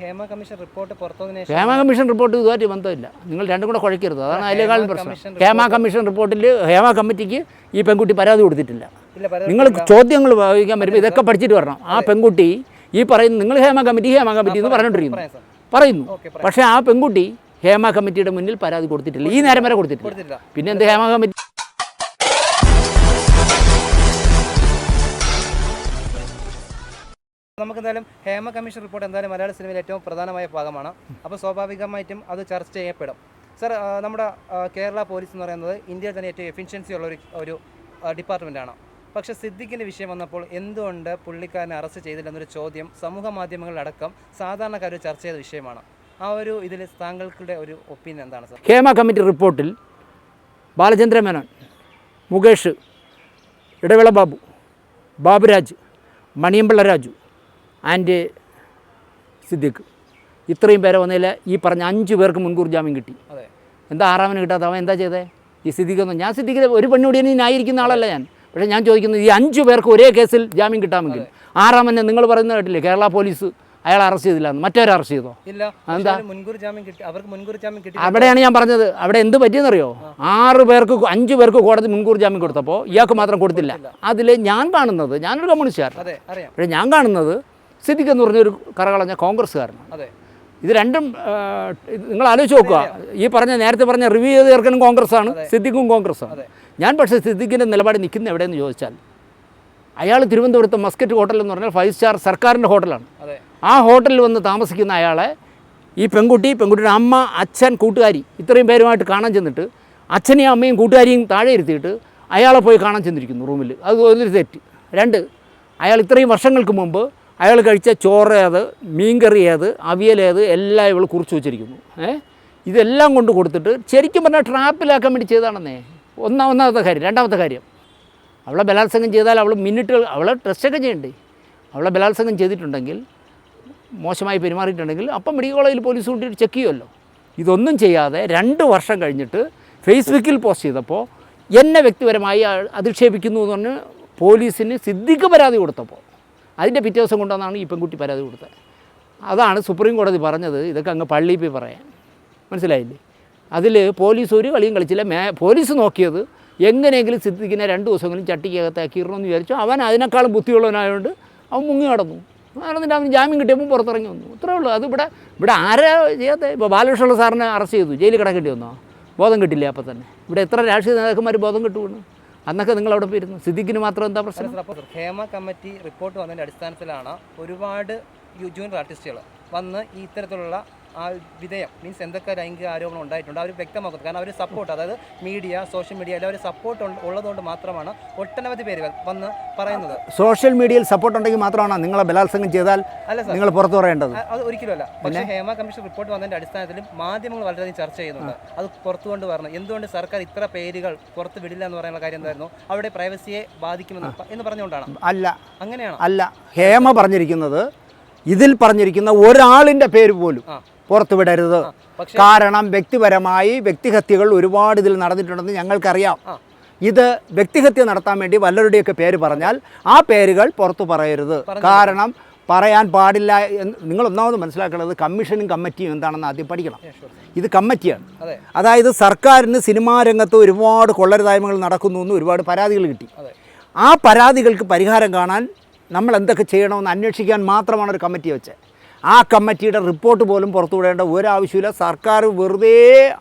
Hema commission report ഇതുമായിട്ട് ബന്ധമില്ല. നിങ്ങൾ രണ്ടും കൂടെ കുഴക്കരുത്. അതാണ് അതിലേക്കാളും പ്രശ്നം. ഹേമ കമ്മീഷൻ റിപ്പോർട്ടിൽ ഹേമ കമ്മിറ്റിക്ക് ഈ പെൺകുട്ടി പരാതി കൊടുത്തിട്ടില്ല. നിങ്ങൾ ചോദ്യങ്ങൾ വായിക്കാൻ വരുമ്പോൾ ഇതൊക്കെ പഠിച്ചിട്ട് വരണം. ആ പെൺകുട്ടി ഈ പറയുന്ന നിങ്ങൾ ഹേമ കമ്മിറ്റി എന്ന് പറയുന്നു. പക്ഷേ ആ പെൺകുട്ടി ഹേമ കമ്മിറ്റിയുടെ മുന്നിൽ പരാതി കൊടുത്തിട്ടില്ല. ഈ നേരം വരെ കൊടുത്തിട്ടില്ല. പിന്നെ എന്ത് ഹേമ കമ്മിറ്റി? നമുക്ക് എന്തായാലും ഹേമ കമ്മീഷൻ റിപ്പോർട്ട് എന്തായാലും മലയാള സിനിമയിൽ ഏറ്റവും പ്രധാനമായ ഭാഗമാണ്. അപ്പോൾ സ്വാഭാവികമായിട്ടും അത് ചർച്ച ചെയ്യപ്പെടും. സർ, നമ്മുടെ കേരള പോലീസ് എന്ന് പറയുന്നത് ഇന്ത്യയിൽ തന്നെ ഏറ്റവും എഫിഷ്യൻസി ഉള്ള ഒരു ഡിപ്പാർട്ട്മെൻറ്റാണ്. പക്ഷേ സിദ്ദിഖിൻ്റെ വിഷയം വന്നപ്പോൾ എന്തുകൊണ്ട് പുള്ളിക്കാരനെ അറസ്റ്റ് ചെയ്തില്ലെന്നൊരു ചോദ്യം സമൂഹ മാധ്യമങ്ങളിലടക്കം സാധാരണക്കാർ ചർച്ച ചെയ്ത വിഷയമാണ്. ആ ഒരു ഇതിൽ താങ്കളുടെ ഒരു ഒപ്പീനിയൻ എന്താണ് സർ? ഹേമ കമ്മിറ്റി റിപ്പോർട്ടിൽ ബാലചന്ദ്ര മേനോൻ, മുകേഷ്, ഇടവേള ബാബു, ബാബുരാജ്, മണിയമ്പിള്ള രാജു ആൻഡ് സിദ്ദിഖ് ഇത്രയും പേരെ വന്നതിൽ ഈ പറഞ്ഞ 5 പേർക്ക് മുൻകൂർ ജാമ്യം കിട്ടി. എന്താ 6-ാമന് കിട്ടാത്ത? അവൻ എന്താ ചെയ്തേ? ഈ സിദ്ദിഖൊന്നും ഞാൻ സിദ്ദിഖിനെ ഒരു പെണ്ണുകൂടിയെ ന്യായീകരിക്കുന്ന ആളല്ല ഞാൻ. പക്ഷേ ഞാൻ ചോദിക്കുന്നത് ഈ 5 പേർക്ക് ഒരേ കേസിൽ ജാമ്യം കിട്ടാമെങ്കിൽ 6-ാമനെ നിങ്ങൾ പറയുന്നത് കേട്ടില്ലേ കേരള പോലീസ് അയാൾ അറസ്റ്റ് ചെയ്തില്ല എന്ന്? മറ്റവരെ അറസ്റ്റ് ചെയ്തോ? എന്താ അവിടെയാണ് ഞാൻ പറഞ്ഞത്. അവിടെ എന്ത് പറ്റിയെന്നറിയോ? 5 പേർക്ക് കോടതി മുൻകൂർ ജാമ്യം കൊടുത്തപ്പോൾ ഇയാൾക്ക് മാത്രം കൊടുത്തില്ല. അതിൽ ഞാൻ കാണുന്നത്, ഞാനൊരു കമ്മ്യൂണിസ്റ്റുകാരൻ, പക്ഷേ ഞാൻ കാണുന്നത് സിദ്ദിഖ് എന്ന് പറഞ്ഞൊരു കറകളഞ്ഞ കോൺഗ്രസ്സുകാരനാണ്. ഇത് രണ്ടും നിങ്ങൾ ആലോചിച്ച് നോക്കുക. ഈ നേരത്തെ പറഞ്ഞ റിവ്യൂ ചെയ്ത് ചേർക്കനും കോൺഗ്രസ്സാണ്, സിദ്ദിഖും കോൺഗ്രസ്സാണ്. ഞാൻ പക്ഷേ സിദ്ദിഖിൻ്റെ നിലപാട് നിൽക്കുന്ന എവിടെയെന്ന് ചോദിച്ചാൽ, അയാൾ തിരുവനന്തപുരത്ത് മസ്കറ്റ് ഹോട്ടൽ എന്ന് പറഞ്ഞാൽ 5 സ്റ്റാർ സർക്കാരിൻ്റെ ഹോട്ടലാണ്. ആ ഹോട്ടലിൽ വന്ന് താമസിക്കുന്ന അയാളെ ഈ പെൺകുട്ടിയുടെ അമ്മ, അച്ഛൻ, കൂട്ടുകാരി ഇത്രയും പേരുമായിട്ട് കാണാൻ ചെന്നിട്ട് അച്ഛനെയും അമ്മയും കൂട്ടുകാരിയും താഴെ ഇരുത്തിയിട്ട് അയാളെ പോയി കാണാൻ ചെന്നിരിക്കുന്നു റൂമിൽ. അത് ഒരു തെറ്റ്. 2, അയാൾ ഇത്രയും വർഷങ്ങൾക്ക് മുമ്പ് അയാൾ കഴിച്ച ചോറ് ഏത്, മീൻകറി ഏത്, അവിയൽ ഏത് എല്ലാം ഇവൾ കുറിച്ച് വെച്ചിരിക്കുന്നു. ഇതെല്ലാം കൊണ്ട് കൊടുത്തിട്ട് ശരിക്കും പറഞ്ഞാൽ ട്രാപ്പിലാക്കാൻ വേണ്ടി ചെയ്താണെന്നേ. ഒന്നാമത്തെ കാര്യം. രണ്ടാമത്തെ കാര്യം, അവളെ ബലാത്സംഗം ചെയ്താൽ അവളെ ടെസ്റ്റൊക്കെ ചെയ്യണ്ടേ? അവളെ ബലാത്സംഗം ചെയ്തിട്ടുണ്ടെങ്കിൽ, മോശമായി പെരുമാറിയിട്ടുണ്ടെങ്കിൽ അപ്പം മെഡിക്കൽ കോളേജിൽ പോലീസ് കൂട്ടിയിട്ട് ചെക്ക് ചെയ്യുമല്ലോ. ഇതൊന്നും ചെയ്യാതെ 2 വർഷം കഴിഞ്ഞിട്ട് ഫേസ്ബുക്കിൽ പോസ്റ്റ് ചെയ്തപ്പോൾ എന്നെ വ്യക്തിപരമായി അധിക്ഷേപിക്കുന്നു എന്ന് പറഞ്ഞ് പോലീസിന് സിദ്ദിഖ് പരാതി കൊടുത്തപ്പോൾ അതിൻ്റെ പിറ്റേ ദിവസം കൊണ്ടുവന്നാണ് ഈ പെൺകുട്ടി പരാതി കൊടുത്തത്. അതാണ് സുപ്രീം കോടതി പറഞ്ഞത് ഇതൊക്കെ അങ്ങ് പള്ളിയിൽ പോയി പറയാൻ. മനസ്സിലായില്ലേ? അതിൽ പോലീസ് ഒരു കളിയും കളിച്ചില്ല. പോലീസ് നോക്കിയത് എങ്ങനെയെങ്കിലും സിദ്ദിഖിനെ 2 ദിവസമെങ്കിലും ചട്ടിക്കകത്താക്കിയിടണമെന്ന് വിചാരിച്ചു. അവൻ അതിനേക്കാളും ബുദ്ധിയുള്ളവനായതുകൊണ്ട് അവൻ മുങ്ങി കടന്നു. എന്നിട്ട് അവന് ജാമ്യം കിട്ടിയപ്പോൾ പുറത്തിറങ്ങി വന്നു. അത്രേ ഉള്ളൂ. അത് ഇവിടെ ആരാ ചെയ്യാത്ത? ഇപ്പോൾ ബാലകൃഷ്ണ സാറിനെ അറസ്റ്റ് ചെയ്തു, ജയിലിൽ കിടക്കേണ്ടി വന്നോ? ബോധം കിട്ടില്ല. അപ്പം തന്നെ ഇവിടെ എത്ര രാഷ്ട്രീയ നേതാക്കന്മാർ ബോധം കിട്ടുകയാണ്? അന്നൊക്കെ നിങ്ങൾ അവിടെ പോയിരുന്നു. സിദ്ദിഖിന് മാത്രം എന്താ പ്രശ്നം? ഹേമ കമ്മിറ്റി റിപ്പോർട്ട് വന്നതിൻ്റെ അടിസ്ഥാനത്തിലാണ് ഒരുപാട് ജൂനിയർ ആർട്ടിസ്റ്റുകൾ വന്ന് ഈ ഇത്തരത്തിലുള്ള ആ വിധേയം മീൻസ് എന്തൊക്കെ ലൈംഗിക ആരോപണം ഉണ്ടായിട്ടുണ്ട് അവർ വ്യക്തമാക്കുന്നത്. കാരണം അവർ സപ്പോർട്ട്, അതായത് മീഡിയ, സോഷ്യൽ മീഡിയ എല്ലാവരും സപ്പോർട്ട് ഉള്ളതുകൊണ്ട് മാത്രമാണ് ഒട്ടനവധി പേര് വന്ന് പറയുന്നത്. സോഷ്യൽ മീഡിയയിൽ സപ്പോർട്ട് ഉണ്ടെങ്കിൽ മാത്രമാണ് നിങ്ങളെ ബലാത്സംഗം ചെയ്താൽ നിങ്ങൾ പുറത്തു പറയേണ്ടത്. അത് ഒരിക്കലുമല്ല. പക്ഷേ ഹേമ കമ്മീഷൻ റിപ്പോർട്ട് വന്നതിൻ്റെ അടിസ്ഥാനത്തിലും മാധ്യമങ്ങൾ വളരെയധികം ചർച്ച ചെയ്യുന്നുണ്ട്. അത് പുറത്തു കൊണ്ടുവരണം. എന്തുകൊണ്ട് സർക്കാർ ഇത്ര പേരുകൾ പുറത്ത് വിടില്ല എന്ന് പറയുന്ന കാര്യം എന്തായിരുന്നു? അവിടെ പ്രൈവസിയെ ബാധിക്കുമെന്ന് എന്ന് പറഞ്ഞുകൊണ്ടാണ്? അങ്ങനെയാണ്. അല്ല, ഹേമ പറഞ്ഞിരിക്കുന്നത് ഇതിൽ പറഞ്ഞിരിക്കുന്ന ഒരാളിൻ്റെ പേര് പോലും പുറത്തു വിടരുത്. കാരണം വ്യക്തിപരമായി വ്യക്തിഹത്യകൾ ഒരുപാട് ഇതിൽ നടന്നിട്ടുണ്ടെന്ന് ഞങ്ങൾക്കറിയാം. ഇത് വ്യക്തിഹത്യ നടത്താൻ വേണ്ടി വല്ലവരുടെയൊക്കെ പേര് പറഞ്ഞാൽ ആ പേരുകൾ പുറത്തു പറയരുത്. കാരണം പറയാൻ പാടില്ല. നിങ്ങൾ ഒന്നാമത് മനസ്സിലാക്കേണ്ടത് കമ്മീഷനും കമ്മിറ്റിയും എന്താണെന്ന് ആദ്യം പഠിക്കണം. ഇത് കമ്മിറ്റിയാണ്. അതായത് സർക്കാരിന് സിനിമാ രംഗത്ത് ഒരുപാട് കൊള്ളരുതായ്മകൾ നടക്കുന്നു എന്ന് ഒരുപാട് പരാതികൾ കിട്ടി. ആ പരാതികൾക്ക് പരിഹാരം കാണാൻ നമ്മൾ എന്തൊക്കെ ചെയ്യണമെന്ന് അന്വേഷിക്കാൻ മാത്രമാണ് ഒരു കമ്മിറ്റി വെച്ചത്. ആ കമ്മിറ്റിയുടെ റിപ്പോർട്ട് പോലും പുറത്തുവിടേണ്ട ഒരാവശ്യമില്ല. സർക്കാർ വെറുതെ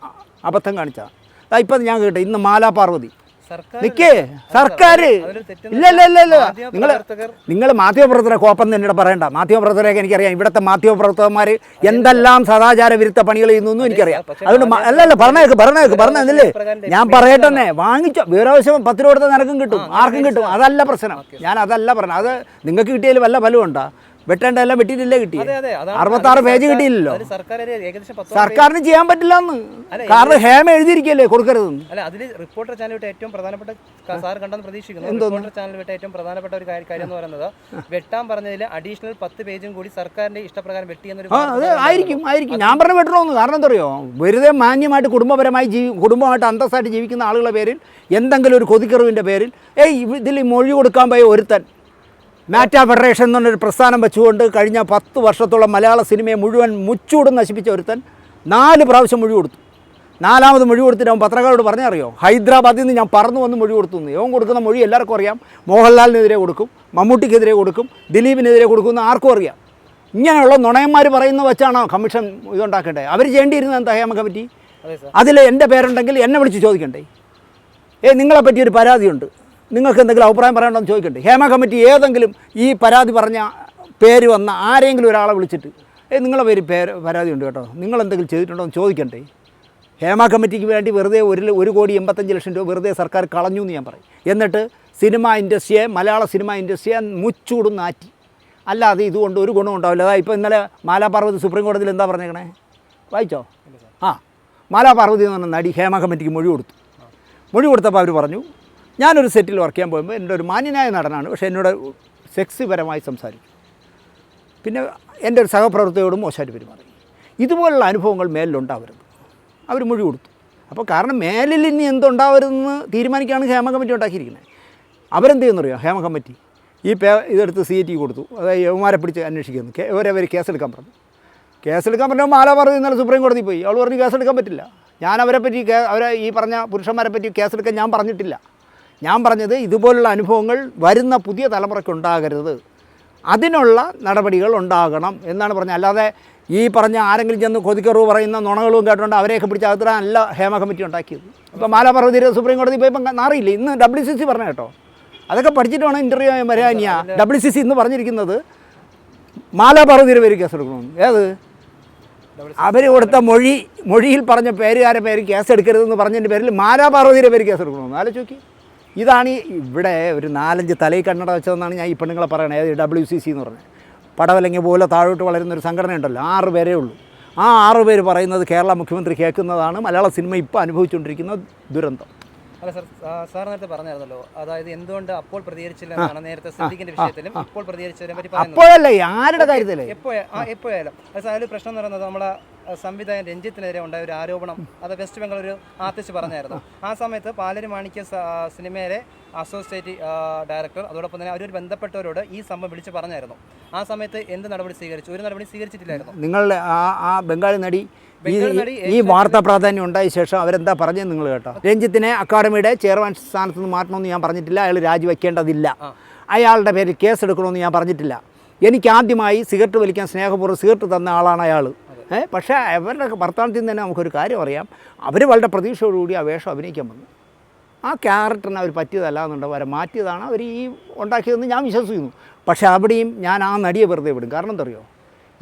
അബദ്ധം കാണിച്ചതാണ്. ഇപ്പം ഞാൻ കേട്ടെ, ഇന്ന് മാലാ പാർവതി നിൽക്കേ സർക്കാർ ഇല്ല. നിങ്ങൾ മാധ്യമപ്രവർത്തകരെ കോപ്പം തന്നെ പറയണ്ട. മാധ്യമപ്രവർത്തകരെയൊക്കെ എനിക്കറിയാം. ഇവിടുത്തെ മാധ്യമപ്രവർത്തകന്മാർ എന്തെല്ലാം സദാചാര വിരുദ്ധ പണികൾ ചെയ്യുന്നു എനിക്കറിയാം. അതുകൊണ്ട് പറഞ്ഞേക്കില്ലേ, ഞാൻ പറയട്ടെ, വാങ്ങിച്ചോ. വിവരാവശ്യം 10 രൂപ കൊടുത്ത നിനക്കും കിട്ടും, ആർക്കും കിട്ടും. അതല്ല പ്രശ്നം. ഞാൻ അതല്ല പറഞ്ഞത്. അത് നിങ്ങൾക്ക് കിട്ടിയതിൽ വല്ല ഫലമുണ്ടോ? വെട്ടേണ്ടതെല്ലാം വെട്ടിയിട്ടില്ലേ? കിട്ടി 66 പേജ് കിട്ടിയില്ലല്ലോ. സർക്കാരിന് ചെയ്യാൻ പറ്റില്ല എന്ന്. കാരണം ഹേമ എഴുതിയിരിക്കല്ലേ കൊടുക്കരുത്. റിപ്പോർട്ടർ ചാനൽ വിട്ട ഏറ്റവും പ്രധാനപ്പെട്ട സാർ കണ്ടെന്ന് പ്രതീക്ഷിക്കുന്നു. റിപ്പോർട്ടർ ചാനൽ വിട്ട ഏറ്റവും പ്രധാനപ്പെട്ട ഒരു കാര്യം എന്ന് പറയുന്നത് വെട്ടാൻ പറഞ്ഞതിൽ അഡീഷണൽ 10 പേജും കൂടി സർക്കാരിന്റെ ഇഷ്ടപ്രകാരം വെട്ടിയെന്നൊരു ആയിരിക്കും. ഞാൻ പറഞ്ഞ വെട്ടണമെന്ന്. കാരണം എന്താ അറിയോ, വെറുതെ മാന്യമായിട്ട് കുടുംബമായിട്ട് അന്തസ്സായിട്ട് ജീവിക്കുന്ന ആളുകളുടെ പേരിൽ എന്തെങ്കിലും ഒരു കൊതിക്കറിവിൻ്റെ പേരിൽ ഇതിൽ മൊഴി കൊടുക്കാൻ പോയ ഒരുത്തൻ മാറ്റ ഫെഡറേഷൻ എന്ന് പറഞ്ഞൊരു പ്രസ്ഥാനം വെച്ചുകൊണ്ട് കഴിഞ്ഞ 10 വർഷത്തോളം മലയാള സിനിമയെ മുഴുവൻ മുച്ചൂടും നശിപ്പിച്ച ഒരുത്തൻ 4 പ്രാവശ്യം മൊഴി കൊടുത്തു. 4ാമത് മൊഴി കൊടുത്തിട്ട് അവൻ പത്രക്കാരോട് പറഞ്ഞറിയോ, ഹൈദരാബാദിൽ നിന്ന് ഞാൻ പറന്നു വന്ന് മൊഴി കൊടുത്തു എന്ന്. അവൻ കൊടുക്കുന്ന മൊഴി എല്ലാവർക്കും അറിയാം. മോഹൻലാലിനെതിരെ കൊടുക്കും, മമ്മൂട്ടിക്കെതിരെ കൊടുക്കും, ദിലീപിനെതിരെ കൊടുക്കുമെന്ന് ആർക്കും അറിയാം. ഇങ്ങനെയുള്ള നുണയന്മാർ പറയുന്നത് വെച്ചാണോ കമ്മീഷൻ ഇതുണ്ടാക്കേണ്ടത്? അവർ ചെയ്യേണ്ടിയിരുന്നത് എന്താ? ഹേമ കമ്മിറ്റി അതിൽ എൻ്റെ പേരുണ്ടെങ്കിൽ എന്നെ വിളിച്ച് ചോദിക്കണ്ടേ? നിങ്ങളെപ്പറ്റി ഒരു പരാതിയുണ്ട്, നിങ്ങൾക്ക് എന്തെങ്കിലും അഭിപ്രായം പറയണമെന്ന് ചോദിക്കണ്ടേ? ഹേമ കമ്മിറ്റി ഏതെങ്കിലും ഈ പരാതി പറഞ്ഞ പേര് വന്ന ആരെങ്കിലും ഒരാളെ വിളിച്ചിട്ട് നിങ്ങളെ പരാതിയുണ്ട് കേട്ടോ, നിങ്ങളെന്തെങ്കിലും ചെയ്തിട്ടുണ്ടോ എന്ന് ചോദിക്കണ്ടേ? ഹേമ കമ്മിറ്റിക്ക് വേണ്ടി വെറുതെ 1,85,00,000 രൂപ വെറുതെ സർക്കാർ കളഞ്ഞു എന്ന് ഞാൻ പറയും. എന്നിട്ട് സിനിമ ഇൻഡസ്ട്രിയെ, മലയാള സിനിമ ഇൻഡസ്ട്രിയെ മുച്ചൂടും നാറ്റി. അല്ലാതെ ഇതുകൊണ്ട് ഒരു ഗുണം ഉണ്ടാവില്ല. അതാ ഇപ്പോൾ ഇന്നലെ മാലാപാർവതി സുപ്രീം കോടതിയിൽ എന്താ പറഞ്ഞേക്കണേ, വായിച്ചോ? മാലാപാർവതി എന്ന് പറഞ്ഞ നടി ഹേമ കമ്മിറ്റിക്ക് മൊഴി കൊടുത്തു. മൊഴി കൊടുത്തപ്പോൾ അവർ പറഞ്ഞു, ഞാനൊരു സെറ്റിൽ വർക്ക് ചെയ്യാൻ പോകുമ്പോൾ എൻ്റെ ഒരു മാന്യനായ നടനാണ്, പക്ഷേ എന്നോട് സെക്സിപരമായി സംസാരിച്ചു, പിന്നെ എൻ്റെ ഒരു സഹപ്രവർത്തകരോടും മോശമായിട്ട് പെരുമാറി. ഇതുപോലുള്ള അനുഭവങ്ങൾ മേലിലുണ്ടാവരുത്. അവർ മൊഴി കൊടുത്തു. അപ്പോൾ കാരണം മേലിൽ ഇനി എന്തുണ്ടാവരുതെന്ന് തീരുമാനിക്കുകയാണ് ഹേമ കമ്മിറ്റി ഉണ്ടാക്കിയിരിക്കുന്നത്. അവരെന്ത് ചെയ്യുന്നറിയോ? ഹേമ കമ്മിറ്റി ഇതെടുത്ത് CIT കൊടുത്തു. അതായത് യവന്മാരെ പിടിച്ച് അന്വേഷിക്കുന്നു. ഇവരവർ കേസെടുക്കാൻ പറഞ്ഞു. കേസെടുക്കാൻ പറഞ്ഞാൽ മാലാപാർവതി ഇന്നലെ സുപ്രീം കോടതി പോയി. അവൾ പറഞ്ഞു കേസെടുക്കാൻ പറ്റില്ല. ഞാൻ അവരെ പറ്റി അവരെ ഈ പറഞ്ഞ പുരുഷന്മാരെ പറ്റി കേസെടുക്കാൻ ഞാൻ പറഞ്ഞിട്ടില്ല. ഞാൻ പറഞ്ഞത് ഇതുപോലുള്ള അനുഭവങ്ങൾ വരുന്ന പുതിയ തലമുറയ്ക്ക് ഉണ്ടാകരുത്, അതിനുള്ള നടപടികൾ ഉണ്ടാകണം എന്നാണ് പറഞ്ഞത്. അല്ലാതെ ഈ പറഞ്ഞ ആരെങ്കിലും ചെന്ന് കൊതിക്കറിവ് പറയുന്ന നുണകളും കേട്ടുകൊണ്ട് അവരെയൊക്കെ പിടിച്ച് അകത്തിടാനല്ല ഹേമ കമ്മിറ്റി ഉണ്ടാക്കിയത്. ഇപ്പോൾ മാലാപാർവതി സുപ്രീം കോടതി പോയപ്പോൾ നാറിയില്ല. ഇന്ന് WCC പറഞ്ഞു കേട്ടോ, അതൊക്കെ പഠിച്ചിട്ട് വേണം ഇൻ്റർവ്യൂ വരാനിയാ. WCC ഇന്ന് പറഞ്ഞിരിക്കുന്നത് മാലാപാർവതിയുടെ പേര് കേസെടുക്കണമെന്ന്. ഏത്? അവർ കൊടുത്ത മൊഴിയിൽ പറഞ്ഞ പേരുകാരെ പേര് കേസെടുക്കരുതെന്ന് പറഞ്ഞതിൻ്റെ പേരിൽ മാലാപാർവതിയുടെ പേര് കേസെടുക്കണമെന്ന് ആലോചിച്ച് നോക്കി. ഇതാണ് ഇവിടെ ഒരു 4-5 തലയിൽ കണ്ണട വെച്ചതെന്നാണ് ഞാൻ ഈ പെണ്ണുങ്ങളെ പറയണത്. ഏത് WCC എന്ന് പറഞ്ഞത് പടവലങ്ങ പോലെ താഴോട്ട് വളരുന്നൊരു സംഘടനയുണ്ടല്ലോ, 6 പേരേ ഉള്ളൂ. ആ 6 പേര് പറയുന്നത് കേരള മുഖ്യമന്ത്രി കേൾക്കുന്നതാണ് മലയാള സിനിമ ഇപ്പോൾ അനുഭവിച്ചുകൊണ്ടിരിക്കുന്ന ദുരന്തം. അല്ല സാർ നേരത്തെ പറഞ്ഞായിരുന്നല്ലോ, അതായത് എന്തുകൊണ്ട് അപ്പോൾ പ്രതികരിച്ചില്ല എന്നാണ് നേരത്തെ സിദ്ദീഖിന്റെ വിഷയത്തിലും ഇപ്പോൾ പ്രതികരിച്ചതിനെ പറ്റി പറയുന്നത്. അപ്പോഴല്ലേ ആരുടെ കാര്യത്തില് എപ്പോഴായാലും അതിൽ പ്രശ്നം എന്ന് പറയുന്നത് നമ്മളെ സംവിധായകൻ രഞ്ജിത്തിനെതിരെ ഉണ്ടായ ഒരു ആരോപണം, അത് വെസ്റ്റ് ബംഗാൾ ഒരു ആർട്ടിസ്റ്റ് പറഞ്ഞായിരുന്നു. ആ സമയത്ത് പാലരി മാണിക്യ സിനിമയിലെ അസോസിയേറ്റ് ഡയറക്ടർ അതോടൊപ്പം തന്നെ അവരൊരു ബന്ധപ്പെട്ടവരോട് ഈ സംഭവം വിളിച്ച് പറഞ്ഞായിരുന്നു. ആ സമയത്ത് എന്ത് നടപടി സ്വീകരിച്ചു? ഒരു നടപടി സ്വീകരിച്ചിട്ടില്ലായിരുന്നു. നിങ്ങളുടെ ആ ബംഗാളി നടി ഈ വാർത്താ പ്രാധാന്യം ഉണ്ടായ ശേഷം അവരെന്താ പറഞ്ഞത് നിങ്ങൾ കേട്ടോ? രഞ്ജിത്തിനെ അക്കാഡമിയുടെ ചെയർമാൻ സ്ഥാനത്ത് നിന്ന് മാറ്റണമെന്ന് ഞാൻ പറഞ്ഞിട്ടില്ല, അയാൾ രാജിവെക്കേണ്ടതില്ല, അയാളുടെ പേരിൽ കേസെടുക്കണമെന്ന് ഞാൻ പറഞ്ഞിട്ടില്ല. എനിക്ക് ആദ്യമായി സിഗരറ്റ് വലിക്കാൻ സ്നേഹപൂർവ്വം സിഗരറ്റ് തന്ന ആളാണ് അയാൾ. പക്ഷേ അവരുടെ വർത്തമാനത്തിൽ നിന്ന് തന്നെ നമുക്കൊരു കാര്യം അറിയാം, അവർ വളരെ പ്രതീക്ഷയോടുകൂടി ആ വേഷം അഭിനയിക്കാൻ വന്നു. ആ ക്യാരക്ടറിന് അവർ പറ്റിയതല്ല എന്നുണ്ട്, അവരെ മാറ്റിയതാണ് അവർ ഈ ഉണ്ടാക്കിയതെന്ന് ഞാൻ വിശ്വസിക്കുന്നു. പക്ഷേ അവിടെയും ഞാൻ ആ നടിയെ വെറുതെ വിടും. കാരണം എന്താ അറിയോ?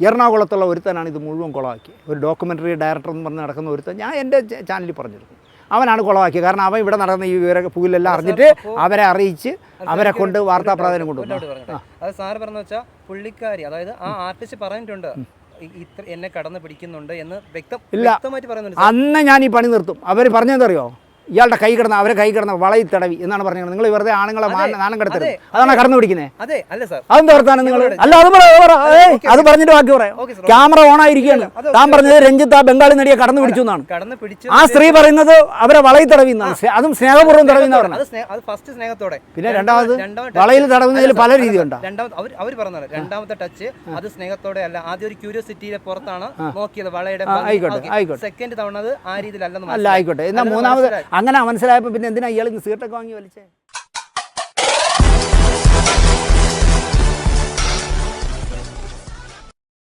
എറണാകുളത്തുള്ള ഒരുത്തനാണ് ഇത് മുഴുവൻ കുളമാക്കിയത്. ഒരു ഡോക്യുമെൻ്ററി ഡയറക്ടർ എന്ന് പറഞ്ഞ് നടക്കുന്ന ഒരുത്തൻ, ഞാൻ എൻ്റെ ചാനലിൽ പറഞ്ഞിരുന്നു, അവനാണ് കുളമാക്കിയത്. കാരണം അവൻ ഇവിടെ നടന്ന ഈ പുകിലെല്ലാം അറിഞ്ഞിട്ട് അവരെ അറിയിച്ച് അവരെ കൊണ്ട് വാർത്താ പ്രാധാന്യം കൊണ്ടുവന്നു. അത് സാറ് പറഞ്ഞു വെച്ചാൽ പുള്ളിക്കാരി, അതായത് ആ ആർട്ടിസ്റ്റ് പറഞ്ഞിട്ടുണ്ട് എന്നെ കടന്ന് പിടിക്കുന്നുണ്ട് എന്ന് വ്യക്തമായിട്ട് പറയുന്നുണ്ട്. അന്ന് ഞാൻ ഈ പണി നിർത്തും. അവർ പറഞ്ഞതെന്തറിയോ? ഇയാളുടെ കൈ കിടന്ന അവരെ കൈ കിടന്ന വളയിൽ തടവി എന്നാണ് പറഞ്ഞത്. നിങ്ങൾ വെറുതെ ആണുങ്ങളെ നാണം കടത്തരുത്, അതാണ് കടന്നു പിടിക്കുന്നത്. അതെന്താ വർത്താനം നിങ്ങൾ? അല്ല അത് പറഞ്ഞിട്ട് ബാക്കി പറയാം. ക്യാമറ ഓൺ ആയിരിക്കുകയാണ്. താൻ പറഞ്ഞത് രഞ്ജിത്ത് ആ ബംഗാളി നടിയെ കടന്നു പിടിച്ചു എന്നാണ്. ആ സ്ത്രീ പറയുന്നത് അവരെ വളയിൽ തടവി എന്നാണ്. അതും സ്നേഹപൂർവ്വം തടവി എന്ന് പറഞ്ഞത്. പിന്നെ രണ്ടാമത് വളയിൽ തടവുന്നതിൽ പല രീതിയുണ്ട്. അവർ പറഞ്ഞത് രണ്ടാമത്തെ ടച്ച് അത് സ്നേഹത്തോടെ അല്ല, ആദ്യം ഒരു ക്യൂരിയോസിറ്റിയുടെ പുറത്താണ് നോക്കിയത് വളയുടെ. ആയിക്കോട്ടെ, സെക്കൻഡ് തവണ അത് ആ രീതിയിലല്ലെന്ന് അല്ല, ആയിക്കോട്ടെ. എന്നാൽ മൂന്നാമത് അങ്ങനെ മനസ്സിലായപ്പോൾ പിന്നെ എന്തിനാ ഇയാൾ സിഗരറ്റൊക്കെ വാങ്ങി വലിച്ചേ?